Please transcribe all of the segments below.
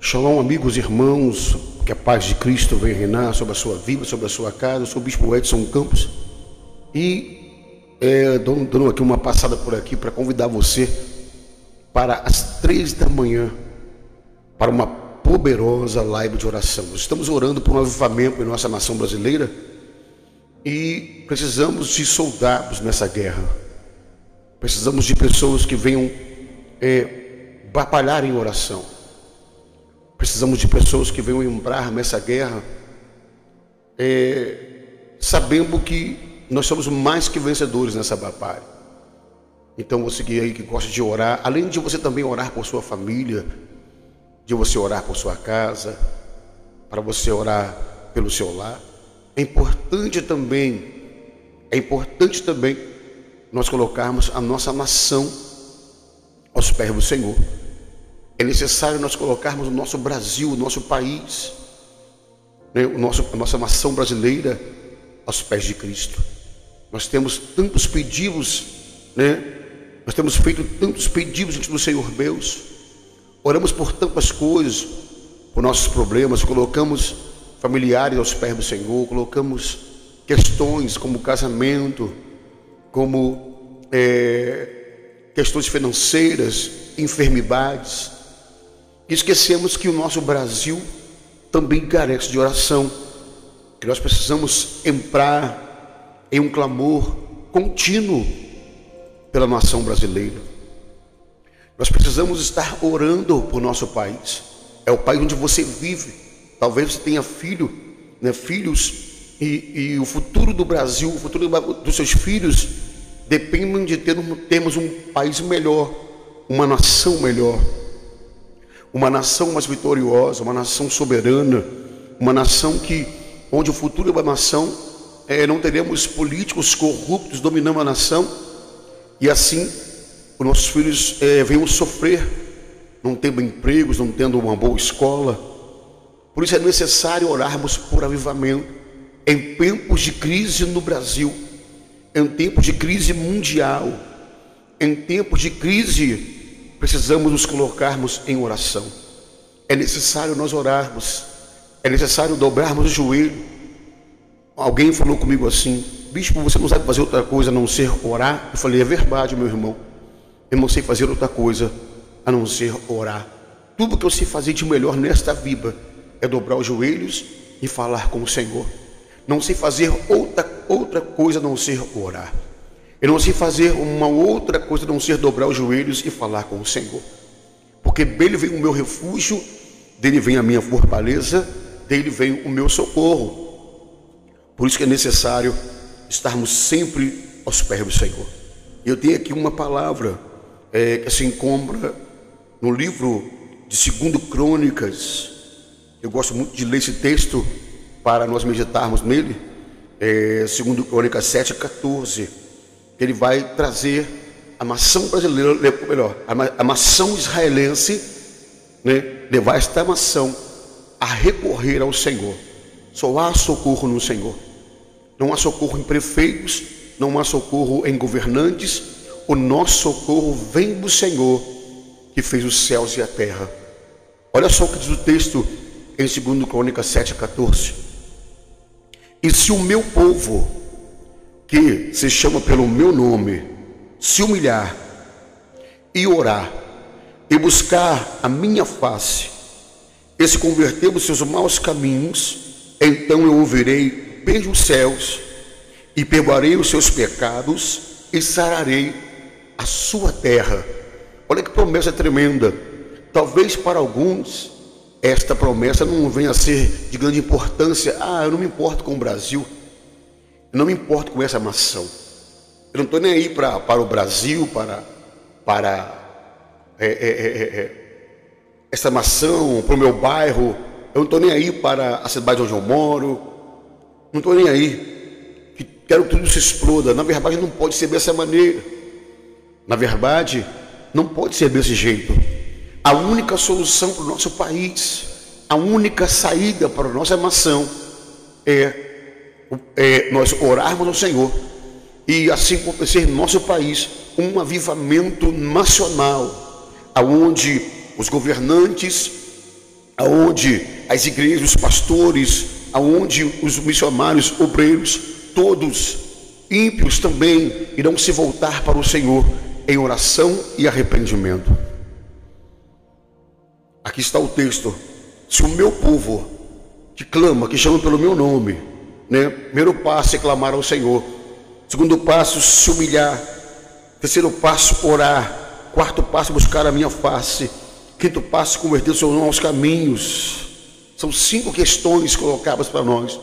Shalom, amigos e irmãos, que a paz de Cristo venha reinar sobre a sua vida, sobre a sua casa. Eu sou o Bispo Edson Campos e dando aqui uma passada por aqui para convidar você para as 3 da manhã, para uma poderosa live de oração. Nós estamos orando por um avivamento em nossa nação brasileira e precisamos de soldados nessa guerra. Precisamos de pessoas que venham batalhar em oração. Precisamos de pessoas que venham entrar nessa guerra sabendo que nós somos mais que vencedores nessa batalha. Então você que gosta de orar, além de você também orar por sua família, de você orar por sua casa, para você orar pelo seu lar, é importante também nós colocarmos a nossa nação aos pés do Senhor. É necessário nós colocarmos o nosso Brasil, o nosso país, a nossa nação brasileira aos pés de Cristo. Nós temos tantos pedidos, nós temos feito tantos pedidos diante do Senhor Deus. Oramos por tantas coisas, por nossos problemas, colocamos familiares aos pés do Senhor, colocamos questões como casamento, como questões financeiras, enfermidades. Esquecemos que o nosso Brasil também carece de oração, que nós precisamos entrar em um clamor contínuo pela nação brasileira. Nós precisamos estar orando por nosso país. É o país onde você vive. Talvez você tenha filhos, e o futuro do Brasil, o futuro dos seus filhos dependem de termos um país melhor, uma nação melhor, uma nação mais vitoriosa, uma nação soberana, uma nação onde o futuro da nação não teremos políticos corruptos dominando a nação, e assim os nossos filhos venham sofrer, não tendo empregos, não tendo uma boa escola. Por isso é necessário orarmos por avivamento em tempos de crise no Brasil, em tempos de crise mundial, em tempos de crise. Precisamos nos colocarmos em oração. É necessário nós orarmos, é necessário dobrarmos o joelho. Alguém falou comigo assim: bispo, você não sabe fazer outra coisa a não ser orar? Eu falei: é verdade, meu irmão, eu não sei fazer outra coisa a não ser orar. Tudo que eu sei fazer de melhor nesta vida é dobrar os joelhos e falar com o Senhor. Não sei fazer outra coisa a não ser orar. Eu não sei fazer uma outra coisa a não ser dobrar os joelhos e falar com o Senhor. Porque dele vem o meu refúgio, dele vem a minha fortaleza, dele vem o meu socorro. Por isso que é necessário estarmos sempre aos pés do Senhor. Eu tenho aqui uma palavra que se encontra no livro de 2 Crônicas. Eu gosto muito de ler esse texto para nós meditarmos nele. 2 Crônicas 7:14. Ele vai trazer a nação brasileira, melhor, a nação israelense, levar esta nação a recorrer ao Senhor. Só há socorro no Senhor. Não há socorro em prefeitos, não há socorro em governantes. O nosso socorro vem do Senhor, que fez os céus e a terra. Olha só o que diz o texto em 2 Crônicas 7:14. E se o meu povo, que se chama pelo meu nome, se humilhar e orar e buscar a minha face e se converter dos seus maus caminhos, então eu ouvirei desde os céus e perdoarei os seus pecados e sararei a sua terra. Olha que promessa tremenda. Talvez para alguns esta promessa não venha a ser de grande importância. Eu não me importo com o Brasil, eu não me importo com essa nação, eu não estou nem aí para o Brasil, para essa nação, para o meu bairro. Eu não estou nem aí para a cidade onde eu moro, não estou nem aí, quero que tudo se exploda. Na verdade não pode ser dessa maneira, na verdade não pode ser desse jeito. A única solução para o nosso país, a única saída para a nossa nação nós orarmos ao Senhor e assim acontecer no nosso país um avivamento nacional, aonde os governantes aonde as igrejas, os pastores, aonde os missionários, obreiros, todos ímpios também irão se voltar para o Senhor em oração e arrependimento. Aqui está o texto: se o meu povo, que clama, que chama pelo meu nome, né? Primeiro passo é clamar ao Senhor, segundo passo, se humilhar, terceiro passo, orar, quarto passo, buscar a minha face, quinto passo, converter o seu nome aos caminhos. São 5 questões colocadas para nós.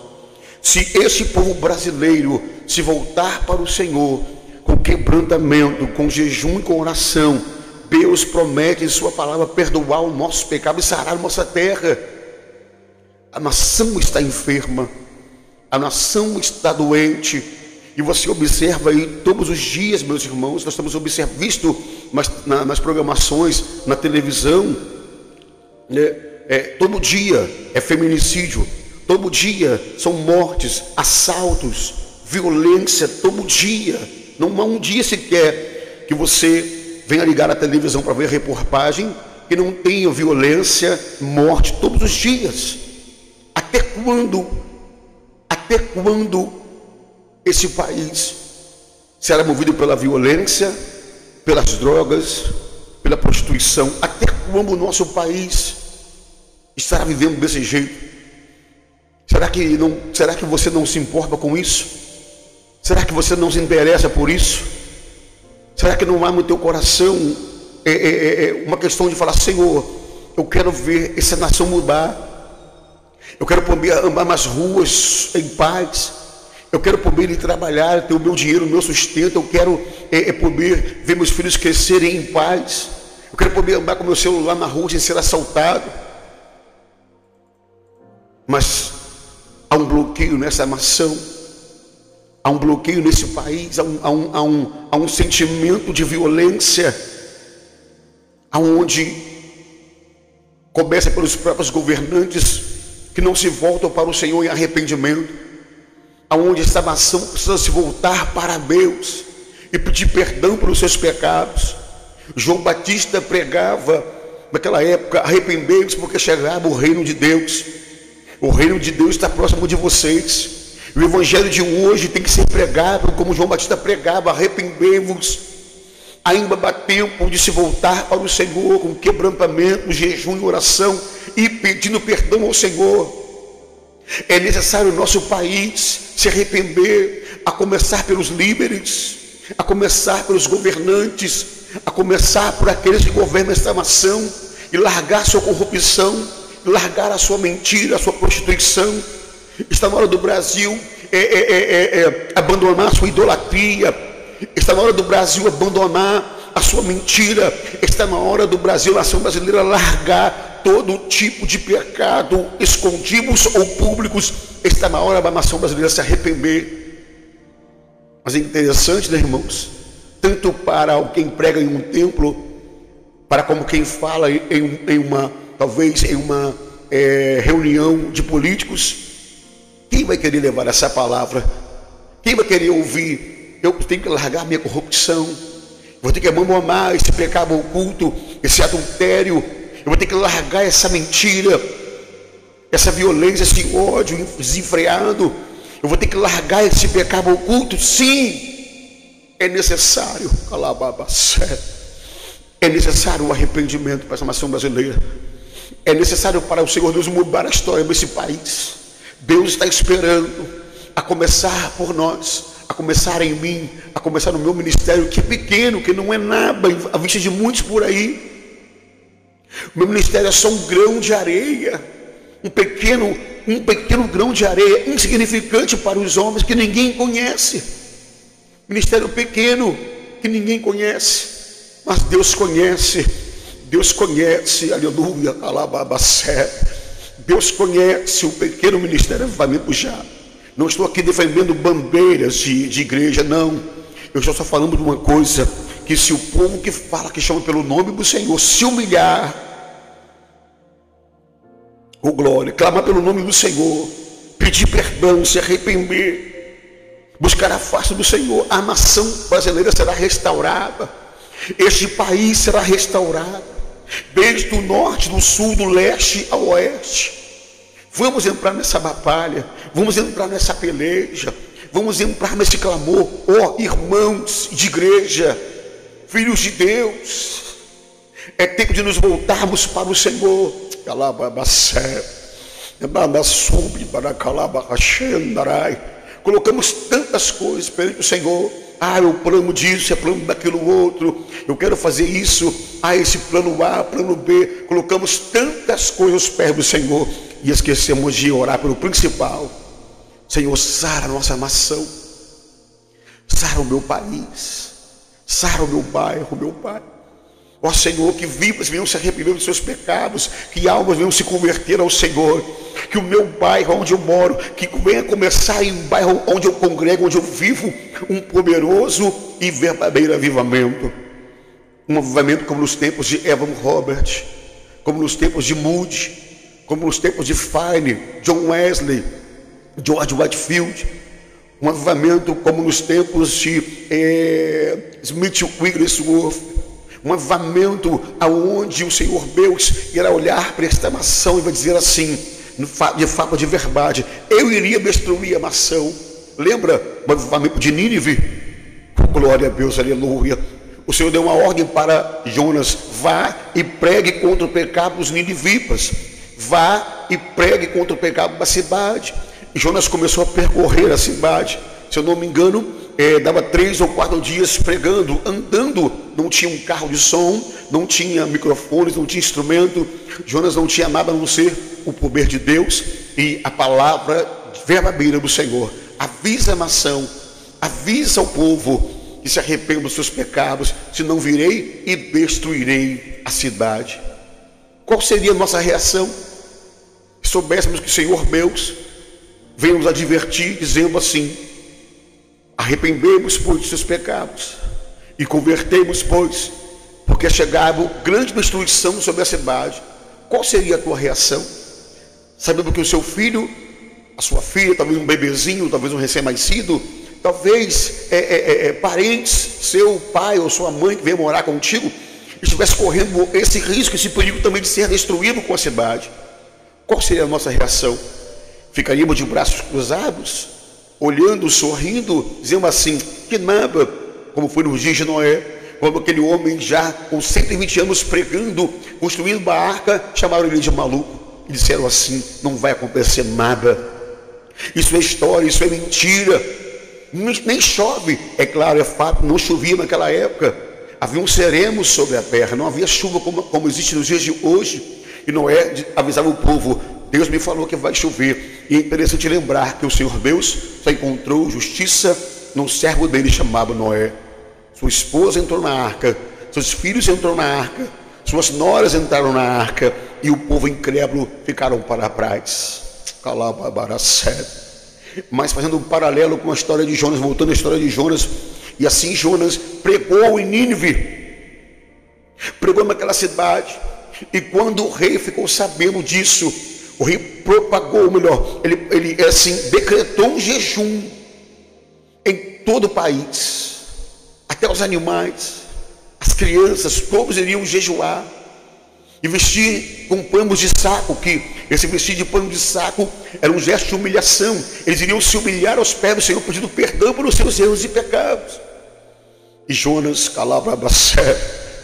Se esse povo brasileiro se voltar para o Senhor com quebrantamento, com jejum e com oração, Deus promete em sua palavra perdoar o nosso pecado e sarar a nossa terra. A nação está enferma, a nação está doente, e você observa aí todos os dias, meus irmãos, nós estamos visto nas programações, na televisão, né? Todo dia é feminicídio, todo dia são mortes, assaltos, violência, todo dia. Não há um dia sequer que você venha ligar a televisão para ver a reportagem que não tenha violência, morte todos os dias. Até quando esse país será movido pela violência, pelas drogas, pela prostituição? Até quando o nosso país estará vivendo desse jeito? Será que você não se importa com isso? Será que você não se interessa por isso? Será que não há no teu coração uma questão de falar: Senhor, eu quero ver essa nação mudar, eu quero poder andar nas ruas em paz, eu quero poder ir trabalhar, ter o meu dinheiro, o meu sustento, eu quero poder ver meus filhos crescerem em paz, eu quero poder andar com meu celular na rua sem ser assaltado. Mas há um bloqueio nessa nação, há um bloqueio nesse país, há um sentimento de violência, aonde começa pelos próprios governantes que não se voltam para o Senhor em arrependimento, aonde essa nação precisa se voltar para Deus e pedir perdão pelos seus pecados. João Batista pregava naquela época: arrependei-vos, porque chegava o reino de Deus. O reino de Deus está próximo de vocês. O evangelho de hoje tem que ser pregado como João Batista pregava: arrependei-vos. Ainda dá tempo de se voltar para o Senhor com quebrantamento, jejum e oração, e pedindo perdão ao Senhor. É necessário o nosso país se arrepender, a começar pelos líderes, a começar pelos governantes, a começar por aqueles que governam esta nação, e largar sua corrupção, largar a sua mentira, a sua prostituição. Está na hora do Brasil abandonar a sua idolatria. Está na hora do Brasil abandonar a sua mentira. Está na hora do Brasil, a nação brasileira, largar todo tipo de pecado, escondidos ou públicos. Está na hora da nação brasileira se arrepender. Mas é interessante, né, irmãos? Tanto para quem prega em um templo, para como quem fala talvez em uma reunião de políticos. Quem vai querer levar essa palavra? Quem vai querer ouvir? Eu tenho que largar minha corrupção, vou ter que abandonar esse pecado oculto, esse adultério, eu vou ter que largar essa mentira, essa violência, esse ódio desenfreado, eu vou ter que largar esse pecado oculto. Sim, é necessário, é necessário o arrependimento para essa nação brasileira. É necessário para o Senhor Deus mudar a história desse país. Deus está esperando, a começar por nós, a começar em mim, a começar no meu ministério, que é pequeno, que não é nada à vista de muitos por aí. O meu ministério é só um grão de areia, um pequeno grão de areia, insignificante para os homens, que ninguém conhece. Ministério pequeno, que ninguém conhece, mas Deus conhece. Deus conhece, aleluia, Deus conhece o pequeno ministério Avivamento Já. Não estou aqui defendendo bandeiras de igreja, não. Eu estou só falando de uma coisa: que se o povo que fala, que chama pelo nome do Senhor, se humilhar, oh glória, clamar pelo nome do Senhor, pedir perdão, se arrepender, buscar a face do Senhor, a nação brasileira será restaurada, este país será restaurado, desde o norte, do sul, do leste ao oeste. Vamos entrar nessa batalha, vamos entrar nessa peleja, vamos entrar nesse clamor, ó irmãos de igreja, filhos de Deus. É tempo de nos voltarmos para o Senhor. Colocamos tantas coisas perante o Senhor. Eu plano disso, é plano daquilo outro, eu quero fazer isso, esse plano A, plano B. Colocamos tantas coisas aos pés do Senhor e esquecemos de orar pelo principal. Senhor, sara a nossa nação, sara o meu país, sara o meu bairro, meu Pai. Ó Senhor, que vidas venham se arrepender dos seus pecados, que almas venham se converter ao Senhor, que o meu bairro onde eu moro, que venha começar em um bairro onde eu congrego, onde eu vivo, um poderoso e verdadeiro avivamento. Um avivamento como nos tempos de Evan Robert, como nos tempos de Moody, como nos tempos de Fine, John Wesley, George Whitefield. Um avivamento como nos tempos de Smith Wigglesworth. Um avivamento aonde o Senhor Deus irá olhar para esta nação e vai dizer assim, de fato, de verdade: eu iria destruir a nação. Lembra o avivamento de Nínive? Glória a Deus, aleluia. O Senhor deu uma ordem para Jonas: vá e pregue contra o pecado dos ninivitas, vá e pregue contra o pecado da cidade. E Jonas começou a percorrer a cidade. Se eu não me engano, dava 3 ou 4 dias pregando, andando. Não tinha um carro de som, não tinha microfones, não tinha instrumento. Jonas não tinha nada a não ser o poder de Deus e a palavra verdadeira do Senhor. Avisa a nação, avisa ao povo que se arrependa dos seus pecados, senão virei e destruirei a cidade. Qual seria a nossa reação se soubéssemos que o Senhor Deus vem nos advertir dizendo assim: arrependemos, pois, dos seus pecados e convertemos, pois, porque é chegado grande destruição sobre a cidade? Qual seria a tua reação, sabendo que o seu filho, a sua filha, talvez um bebezinho, talvez um recém-nascido, talvez parentes, seu pai ou sua mãe que veio morar contigo, estivesse correndo esse risco, esse perigo também de ser destruído com a cidade? Qual seria a nossa reação? Ficaríamos de braços cruzados, olhando, sorrindo, dizendo assim: que nada, como foi nos dias de Noé, quando aquele homem já com 120 anos pregando, construindo uma arca, chamaram ele de maluco e disseram assim: não vai acontecer nada, isso é história, isso é mentira, nem chove. É claro, é fato, não chovia naquela época, havia um sereno sobre a terra, não havia chuva como existe nos dias de hoje. E Noé avisava o povo: Deus me falou que vai chover. E é interessante lembrar que o Senhor Deus só encontrou justiça num servo dele chamado Noé. Sua esposa entrou na arca, seus filhos entraram na arca, suas noras entraram na arca, e o povo incrédulo ficaram para trás. Mas fazendo um paralelo com a história de Jonas, voltando à história de Jonas, e assim Jonas pregou em Nínive, pregou naquela cidade. E quando o rei ficou sabendo disso, o rei propagou, melhor, ele assim, decretou um jejum em todo o país. Até os animais, as crianças, todos iriam jejuar e vestir com panos de saco, que esse vestir de pano de saco era um gesto de humilhação. Eles iriam se humilhar aos pés do Senhor, pedindo perdão pelos seus erros e pecados. E Jonas,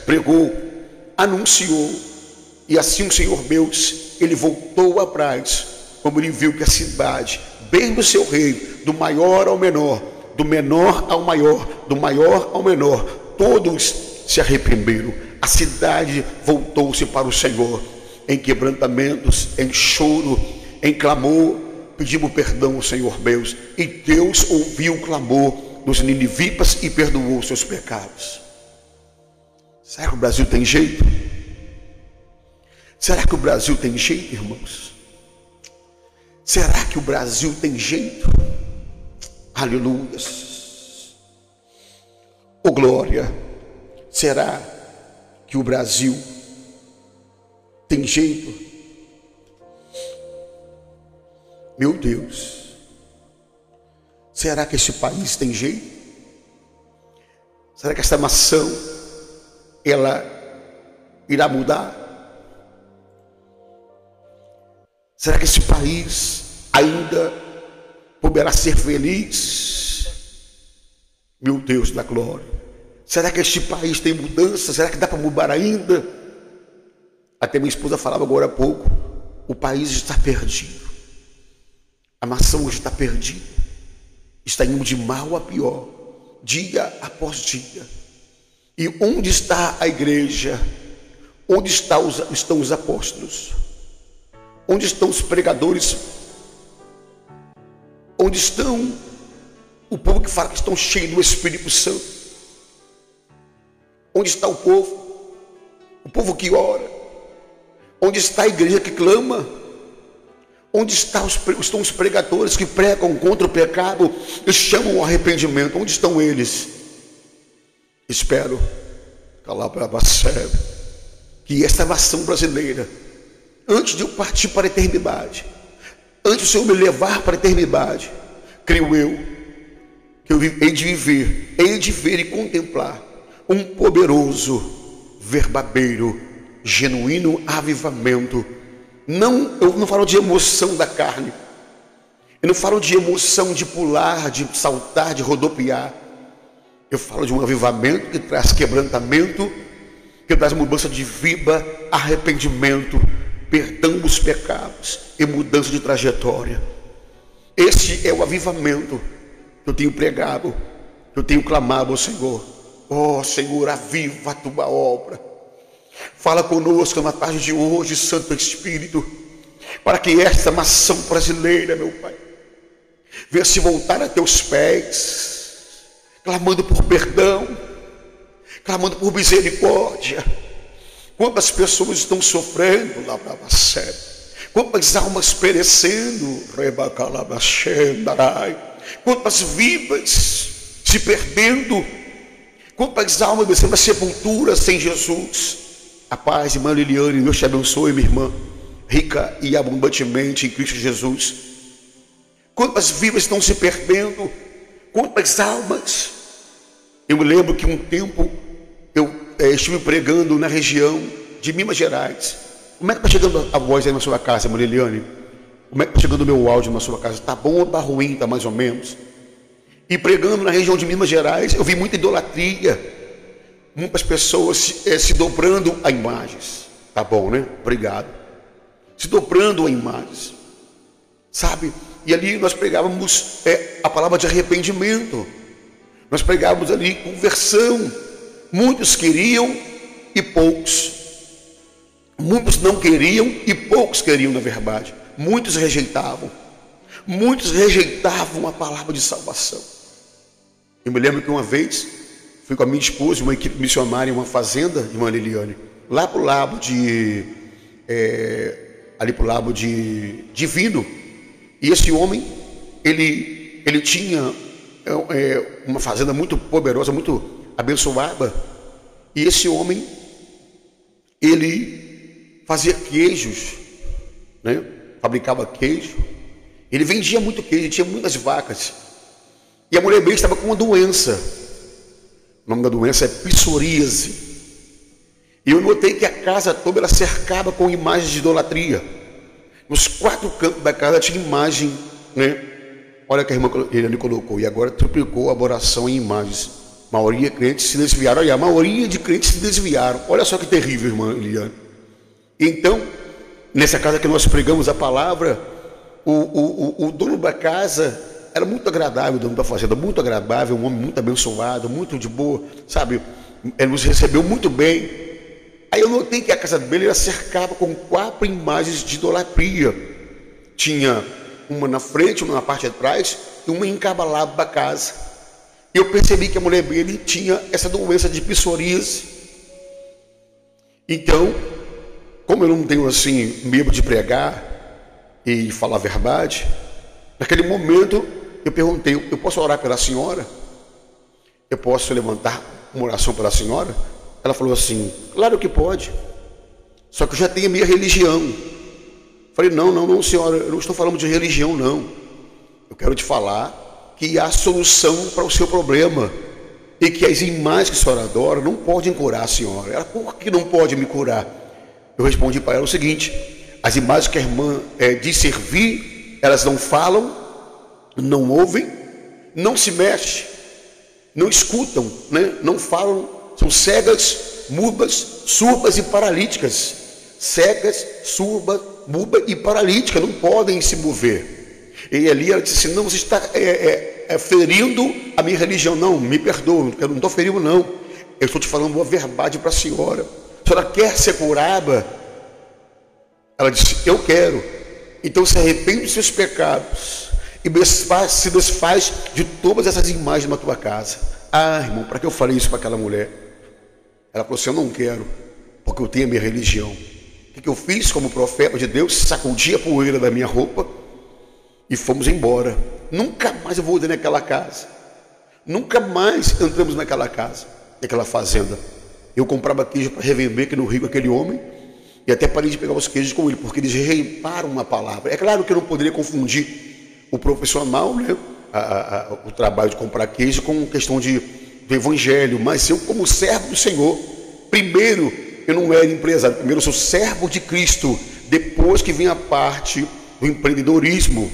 pregou, anunciou. E assim o Senhor Deus, ele voltou atrás, como ele viu que a cidade, bem do seu rei, do maior ao menor, do menor ao maior, do maior ao menor, todos se arrependeram. A cidade voltou-se para o Senhor, em quebrantamentos, em choro, em clamor, pedimos perdão ao Senhor Deus. E Deus ouviu o clamor dos ninivitas e perdoou os seus pecados. Será que o Brasil tem jeito? Será que o Brasil tem jeito, irmãos? Será que o Brasil tem jeito? Aleluia. Oh glória. Será que o Brasil tem jeito? Meu Deus. Será que esse país tem jeito? Será que essa nação, ela irá mudar? Será que esse país ainda poderá ser feliz? Meu Deus da glória, será que este país tem mudança? Será que dá para mudar ainda? Até minha esposa falava agora há pouco, o país está perdido, a nação está perdida, está indo de mal a pior, dia após dia. E onde está a igreja? Onde estão os apóstolos? Onde estão os pregadores? Onde estão o povo que fala que estão cheios do Espírito Santo? Onde está o povo? O povo que ora? Onde está a igreja que clama? Onde estão os pregadores que pregam contra o pecado e chamam ao arrependimento? Onde estão eles? Espero que esta nação brasileira, antes de eu partir para a eternidade, antes do Senhor me levar para a eternidade, creio eu, que eu hei de ver e contemplar um poderoso, verdadeiro, genuíno avivamento. Eu não falo de emoção da carne, eu não falo de emoção de pular, de saltar, de rodopiar. Eu falo de um avivamento que traz quebrantamento, que traz mudança de vida, arrependimento, perdão dos pecados e mudança de trajetória. Esse é o avivamento que eu tenho pregado, que eu tenho clamado ao Senhor. Oh Senhor, aviva a tua obra. Fala conosco na tarde de hoje, Santo Espírito, para que esta nação brasileira, meu Pai, venha se voltar a teus pés, clamando por perdão, clamando por misericórdia. Quantas pessoas estão sofrendo, quantas almas perecendo, quantas vidas se perdendo, quantas almas descendo a sepultura sem Jesus. A paz, irmã Liliane, Deus te abençoe, minha irmã, rica e abundantemente em Cristo Jesus. Quantas vidas estão se perdendo, quantas almas. Eu me lembro que um tempo eu estive pregando na região de Minas Gerais. Como é que está chegando a voz aí na sua casa, irmã Liliane? Como é que está chegando o meu áudio na sua casa? Está bom ou está ruim? Está mais ou menos? E pregando na região de Minas Gerais, eu vi muita idolatria. Muitas pessoas se dobrando a imagens. Tá bom, né? Obrigado. Se dobrando a imagens. Sabe? E ali nós pregávamos a palavra de arrependimento. Nós pregávamos ali conversão. Muitos queriam e poucos. Muitos não queriam e poucos queriam, na verdade. Muitos rejeitavam. Muitos rejeitavam a palavra de salvação. Eu me lembro que uma vez fui com a minha esposa, uma equipe missionária em uma fazenda, irmã Liliane, lá para o lado de Divino. E esse homem, ele tinha uma fazenda muito poderosa, muito abençoada. E esse homem, ele fazia queijos, né? Fabricava queijo. Ele vendia muito queijo, tinha muitas vacas. E a mulher dele estava com uma doença. O nome da doença é psoríase. E eu notei que a casa toda era cercada com imagens de idolatria. Nos 4 cantos da casa tinha imagem, né? Olha que a irmã Eliane colocou. E agora triplicou a adoração em imagens. A maioria de crentes se desviaram. Olha, a maioria de crentes se desviaram. Olha só que terrível, irmã Eliane. Então, nessa casa que nós pregamos a palavra, o dono da casa era muito agradável, o dono da fazenda, muito agradável, um homem muito abençoado, muito de boa, sabe? Ele nos recebeu muito bem. Aí eu notei que a casa dele era cercada com 4 imagens de idolatria. Tinha uma na frente, uma na parte de trás e uma em cada lado da casa. E eu percebi que a mulher dele tinha essa doença de psoríase. Então, como eu não tenho assim medo de pregar e falar a verdade, naquele momento eu perguntei: eu posso orar pela senhora? Eu posso levantar uma oração pela senhora? Ela falou assim: claro que pode, só que eu já tenho a minha religião. Falei: não, senhora, eu não estou falando de religião, não. Eu quero te falar que há solução para o seu problema. e que as imagens que a senhora adora não podem curar a senhora. Ela, por que não pode me curar? Eu respondi para ela o seguinte: as imagens que a irmã diz servir, elas não falam, não ouvem, não se mexem, não escutam, né? Não falam, são cegas, mudas, surdas e paralíticas. Cegas, surdas, mudas e paralíticas, não podem se mover. E ali ela disse: não, você está ferindo a minha religião. Não, me perdoa, eu não estou ferindo não, eu estou te falando uma verdade para a senhora. A senhora quer ser curada? Ela disse: eu quero. Então se arrepende dos seus pecados e se desfaz de todas essas imagens na tua casa. Ah, irmão, para que eu falei isso para aquela mulher? Ela falou assim: eu não quero, porque eu tenho a minha religião. O que eu fiz como profeta de Deus? Sacudi a poeira da minha roupa e fomos embora. Nunca mais eu voltei naquela casa, nunca mais entramos naquela casa, naquela fazenda. Eu comprava queijo para revender aqui no Rio, aquele homem, e até parei de pegar os queijos com ele, porque eles reimparam uma palavra. É claro que eu não poderia confundir o profissional, né, o trabalho de comprar queijo com questão do evangelho, mas eu, como servo do Senhor, primeiro eu não era empresário, primeiro eu sou servo de Cristo, depois que vem a parte do empreendedorismo.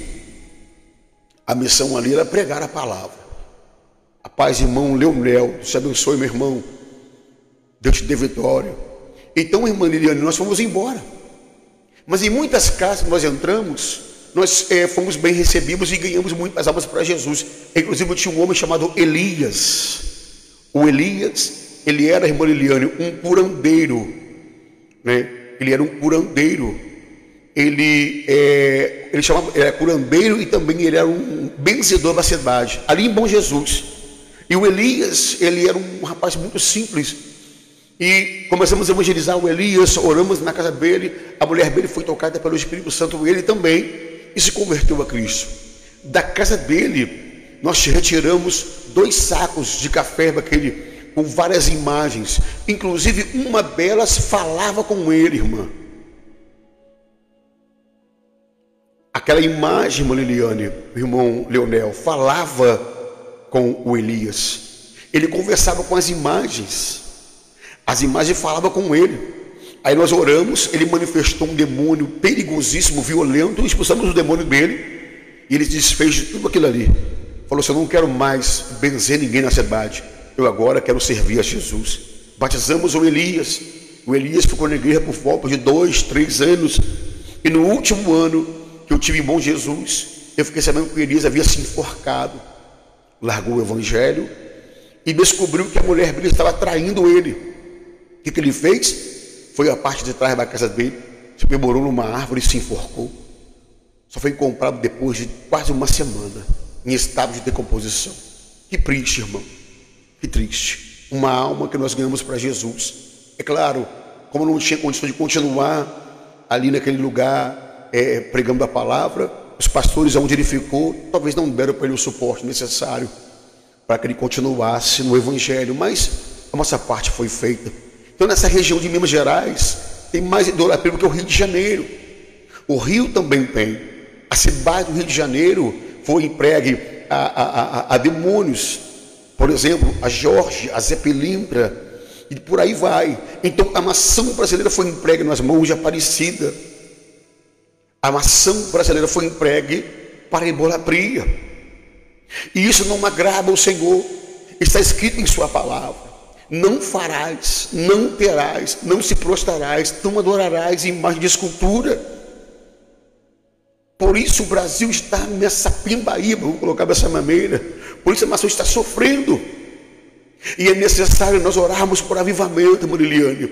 A missão ali era pregar a palavra. A paz, irmão Leonel, Deus te abençoe, meu irmão, Deus te dê vitória. Então, irmã Liliane, nós fomos embora, mas em muitas casas que nós entramos, nós fomos bem recebidos e ganhamos muitas almas para Jesus. Inclusive tinha um homem chamado Elias. O Elias, ele era, irmã Liliane, um curandeiro, né? Ele era um curandeiro. Ele era curandeiro e também ele era um benzedor da cidade, ali em Bom Jesus. E o Elias, ele era um rapaz muito simples. E começamos a evangelizar o Elias, oramos na casa dele, a mulher dele foi tocada pelo Espírito Santo, ele também, e se converteu a Cristo. Da casa dele, nós retiramos 2 sacos de café daquele, com várias imagens, inclusive uma delas falava com ele, irmã. Aquela imagem, irmã Liliane, irmão Leonel, falava com o Elias. Ele conversava com as imagens falavam com ele. Aí nós oramos, ele manifestou um demônio perigosíssimo, violento, expulsamos o demônio dele, e ele desfez de tudo aquilo ali. Falou assim: eu não quero mais benzer ninguém na cidade, eu agora quero servir a Jesus. Batizamos o Elias ficou na igreja por volta de 2, 3 anos, e no último ano que eu tive em Bom Jesus, eu fiquei sabendo que o Elias havia se enforcado, largou o evangelho e descobriu que a mulher dele estava traindo ele. O que ele fez? Foi a parte de trás da casa dele, se pendurou numa árvore e se enforcou. Só foi comprado depois de quase uma semana, em estado de decomposição. Que triste, irmão, que triste. Uma alma que nós ganhamos para Jesus. É claro, como não tinha condição de continuar ali naquele lugar, pregando a palavra, os pastores onde ele ficou, talvez não deram para ele o suporte necessário para que ele continuasse no evangelho, mas a nossa parte foi feita. Então, nessa região de Minas Gerais, tem mais idolatria do que o Rio de Janeiro. O Rio também tem. A cidade do Rio de Janeiro foi entregue a demônios. Por exemplo, a Jorge, a Zé Pilintra, e por aí vai. Então, a nação brasileira foi entregue nas mãos de Aparecida. A nação brasileira foi entregue para a idolatria. E isso não agrada ao Senhor. Está escrito em sua palavra: não farás, não terás, não se prostrarás, não adorarás imagem de escultura. Por isso o Brasil está nessa pimbaíba, vou colocar dessa maneira. Por isso a nação está sofrendo. E é necessário nós orarmos por avivamento, Liliane.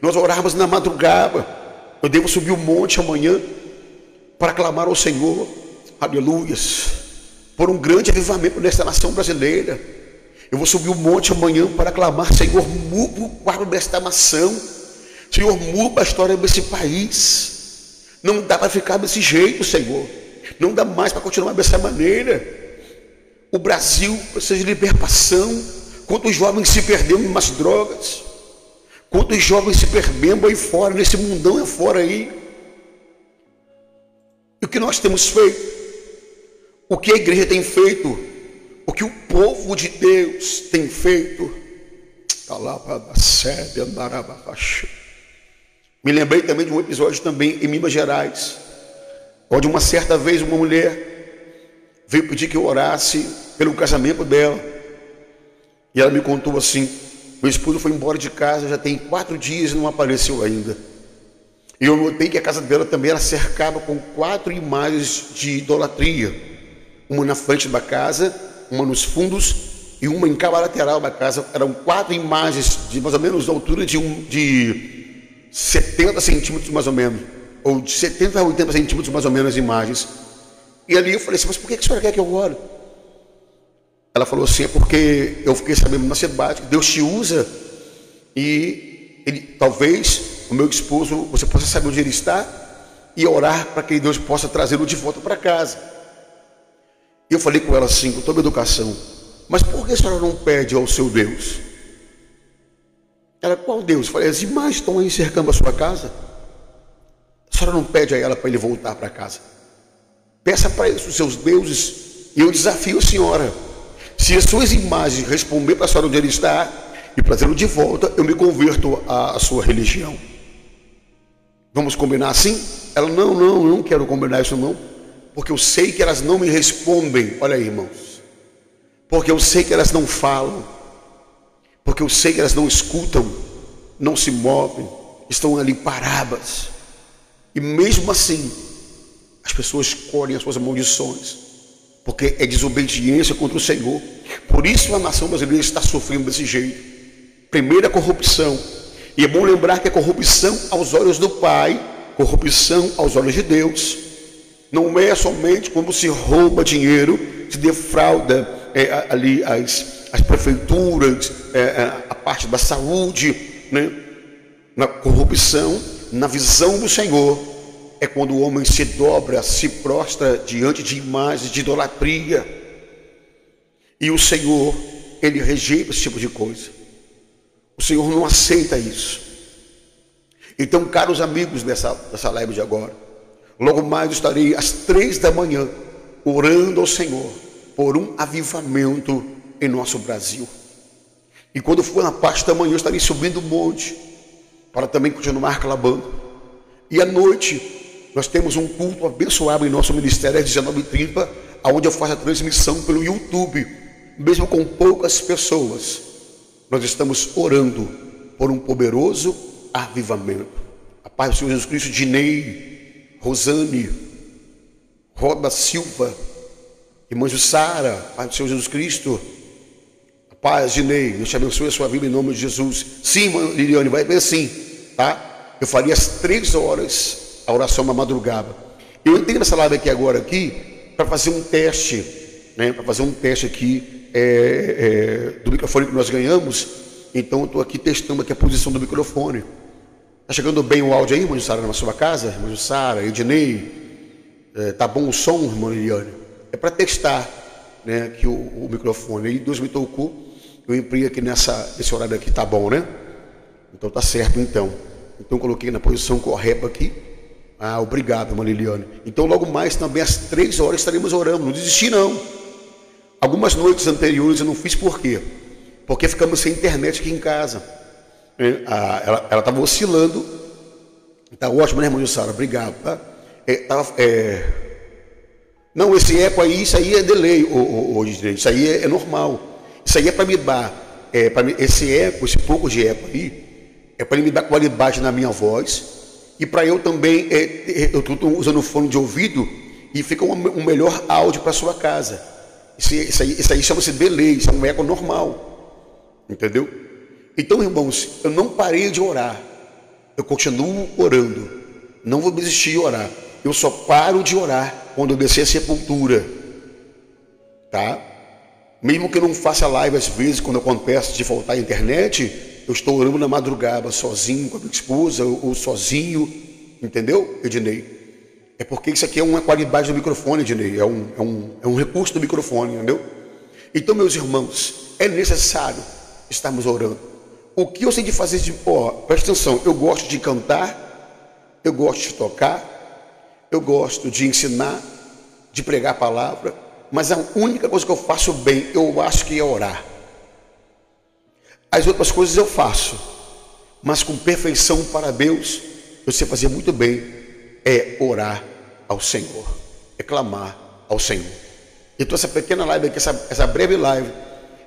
Nós orarmos na madrugada. Eu devo subir o monte amanhã para clamar ao Senhor, aleluias, por um grande avivamento nesta nação brasileira. Eu vou subir o monte amanhã para clamar: Senhor, muda o quadro desta nação. Senhor, muda a história desse país. Não dá para ficar desse jeito, Senhor. Não dá mais para continuar dessa maneira. O Brasil precisa de libertação. Quantos jovens se perderam em umas drogas? Quantos jovens se perdendo aí fora, nesse mundão aí fora aí? E o que nós temos feito? O que a igreja tem feito? o que o povo de Deus tem feito. Me lembrei também de um episódio também em Minas Gerais, onde uma certa vez uma mulher veio pedir que eu orasse pelo casamento dela. E ela me contou assim: meu esposo foi embora de casa já tem 4 dias e não apareceu ainda. E eu notei que a casa dela também era cercada com 4 imagens de idolatria. Uma na frente da casa, uma nos fundos e uma em cada lateral da casa. Eram 4 imagens de mais ou menos a altura de 70 centímetros mais ou menos. Ou de 70 a 80 centímetros mais ou menos as imagens. E ali eu falei assim: mas por que a senhora quer que eu ore? Ela falou assim: é porque eu fiquei sabendo na cidade que Deus te usa e ele, talvez o meu esposo, você possa saber onde ele está e orar para que Deus possa trazê-lo de volta para casa. E eu falei com ela assim, com toda a educação: mas por que a senhora não pede ao seu Deus? Ela: qual Deus? Eu falei: as imagens estão aí cercando a sua casa. A senhora não pede a ela para ele voltar para casa? Peça para eles os seus deuses. E eu desafio a senhora: se as suas imagens responder para a senhora onde ele está e trazê-lo de volta, eu me converto à sua religião. Vamos combinar assim? Ela: não quero combinar isso não, porque eu sei que elas não me respondem. Olha aí, irmãos, porque eu sei que elas não falam, porque eu sei que elas não escutam, não se movem, estão ali paradas. E mesmo assim, as pessoas colhem as suas maldições, porque é desobediência contra o Senhor. Por isso a nação brasileira está sofrendo desse jeito. Primeiro, a corrupção. E é bom lembrar que a corrupção aos olhos do Pai, corrupção aos olhos de Deus, não é somente como se rouba dinheiro, se defrauda ali as prefeituras, a parte da saúde, né? Na corrupção, na visão do Senhor, é quando o homem se dobra, se prostra diante de imagens de idolatria. E o Senhor, ele rejeita esse tipo de coisa. O Senhor não aceita isso. Então, caros amigos dessa live de agora, logo mais estarei às 3 da manhã orando ao Senhor por um avivamento em nosso Brasil. E quando for na parte da manhã, eu estarei subindo o monte para também continuar clamando. E à noite nós temos um culto abençoado em nosso ministério às 19h30, onde eu faço a transmissão pelo YouTube. Mesmo com poucas pessoas, nós estamos orando por um poderoso avivamento. A paz do Senhor Jesus Cristo. Dinei, Rosane, Roda Silva, irmã Jussara, paz do Senhor Jesus Cristo. A paz, Dinei, Deus te abençoe a sua vida em nome de Jesus. Sim, irmã Liliane, vai ver sim, tá? Eu faria às 3 horas a oração na madrugada. Eu entrei nessa live aqui para fazer um teste, né? Para fazer um teste aqui do microfone que nós ganhamos. Então eu estou aqui testando aqui a posição do microfone. Está chegando bem o áudio aí, irmã Sara, na sua casa? Irmã Sara, Ednei, tá bom o som, irmã Liliane? É para testar, né, que o microfone. Aí Deus me tocou, eu entrei aqui nesse horário aqui, tá bom, né? Então tá certo então. Então eu coloquei na posição correta aqui. Ah, obrigado, irmã Liliane. Então logo mais também às 3 horas estaremos orando. Não desisti não. Algumas anteriores eu não fiz por quê? Porque ficamos sem internet aqui em casa. Ela estava oscilando. Está ótimo, né, irmã Jussara? Obrigado. Tá? Não, esse eco aí, isso aí é delay hoje, isso aí é normal. Isso aí é para me dar, esse eco, esse pouco de eco aí, é para me dar qualidade na minha voz. E para eu também, eu estou usando o fone de ouvido e fica um melhor áudio para a sua casa. Isso aí chama-se delay, isso é um eco normal. Entendeu? Então, irmãos, eu não parei de orar. Eu continuo orando. Não vou desistir de orar. Eu só paro de orar quando eu descer a sepultura. Tá? Mesmo que eu não faça live às vezes, quando acontece de faltar a internet, eu estou orando na madrugada, sozinho com a minha esposa, ou sozinho. Entendeu, Ednei? É porque isso aqui é uma qualidade do microfone, Ednei. É um recurso do microfone, entendeu? Então, meus irmãos, é necessário estarmos orando. O que eu sei de fazer presta atenção, eu gosto de cantar, eu gosto de tocar, eu gosto de ensinar, de pregar a palavra, mas a única coisa que eu faço bem, eu acho que é orar. As outras coisas eu faço, mas com perfeição para Deus, eu sei fazer muito bem, é orar ao Senhor, é clamar ao Senhor. Então essa pequena live aqui, essa breve live,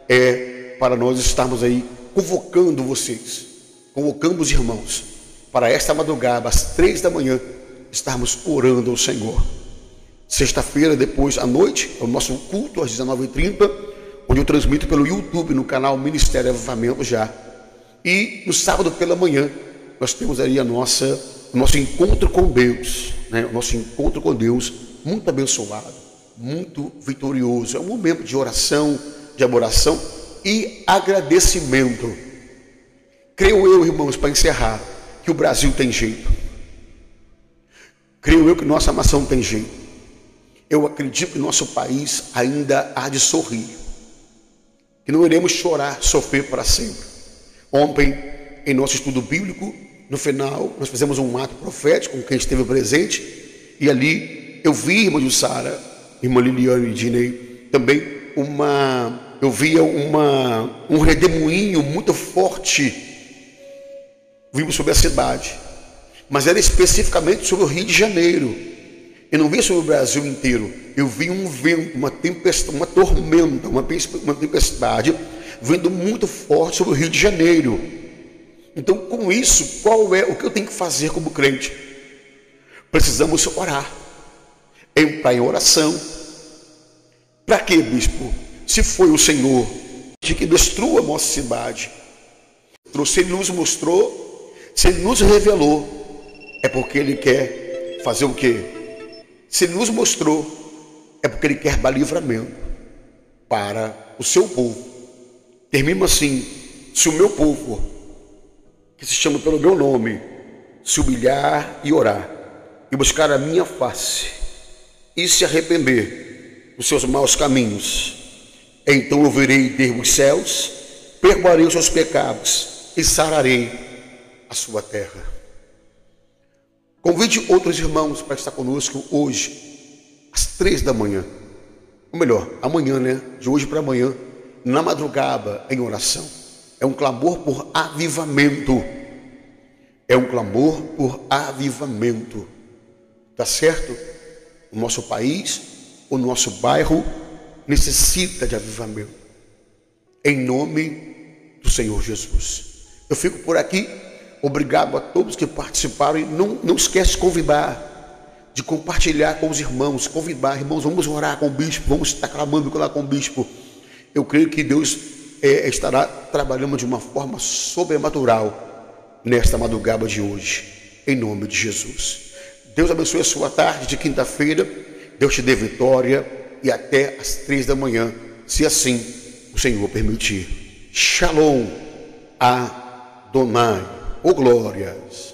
é para nós estarmos aí convocando vocês, convocando os irmãos, para esta madrugada, às 3 da manhã, estarmos orando ao Senhor. Sexta-feira, depois à noite, é o nosso culto às 19h30, onde eu transmito pelo YouTube, no canal Ministério Avivamento já. E no sábado pela manhã, nós temos aí o nosso encontro com Deus, né? O nosso encontro com Deus, muito abençoado, muito vitorioso. É um momento de oração, de adoração e agradecimento. Creio eu, irmãos, para encerrar, que o Brasil tem jeito. Creio eu que nossa nação tem jeito. Eu acredito que nosso país ainda há de sorrir, que não iremos chorar, sofrer para sempre. Ontem, em nosso estudo bíblico, no final, nós fizemos um ato profético com quem esteve presente, e ali eu vi, irmã Jussara, irmã Liliane e Dinei, também eu via um redemoinho muito forte vindo sobre a cidade, mas era especificamente sobre o Rio de Janeiro. Eu não vi sobre o Brasil inteiro. Eu vi um vento, uma tempestade, uma tormenta, uma tempestade vindo muito forte sobre o Rio de Janeiro. Então, com isso, qual é o que eu tenho que fazer como crente? Precisamos orar, entrar em oração. Para quê, bispo? Se foi o Senhor que destrua a nossa cidade, se Ele nos mostrou, se Ele nos revelou, é porque Ele quer fazer o quê? Se Ele nos mostrou, é porque Ele quer dar livramento para o seu povo. Termino assim: se o meu povo, que se chama pelo meu nome, se humilhar e orar, e buscar a minha face, e se arrepender dos seus maus caminhos, então eu virei dos céus, perdoarei os seus pecados e sararei a sua terra. Convide outros irmãos para estar conosco hoje, às 3 da manhã. Ou melhor, amanhã, né? De hoje para amanhã, na madrugada, em oração. É um clamor por avivamento. É um clamor por avivamento. Tá certo? O nosso país, o nosso bairro necessita de avivamento. Em nome do Senhor Jesus. Eu fico por aqui. Obrigado a todos que participaram. E não esquece de convidar, de compartilhar com os irmãos. Convidar, irmãos, vamos orar com o bispo, vamos estar clamando lá com o bispo. Eu creio que Deus estará trabalhando de uma forma sobrenatural nesta madrugada de hoje, em nome de Jesus. Deus abençoe a sua tarde de quinta-feira. Deus te dê vitória e até às 3 da manhã, se assim o Senhor permitir. Shalom Adonai. Oh glórias!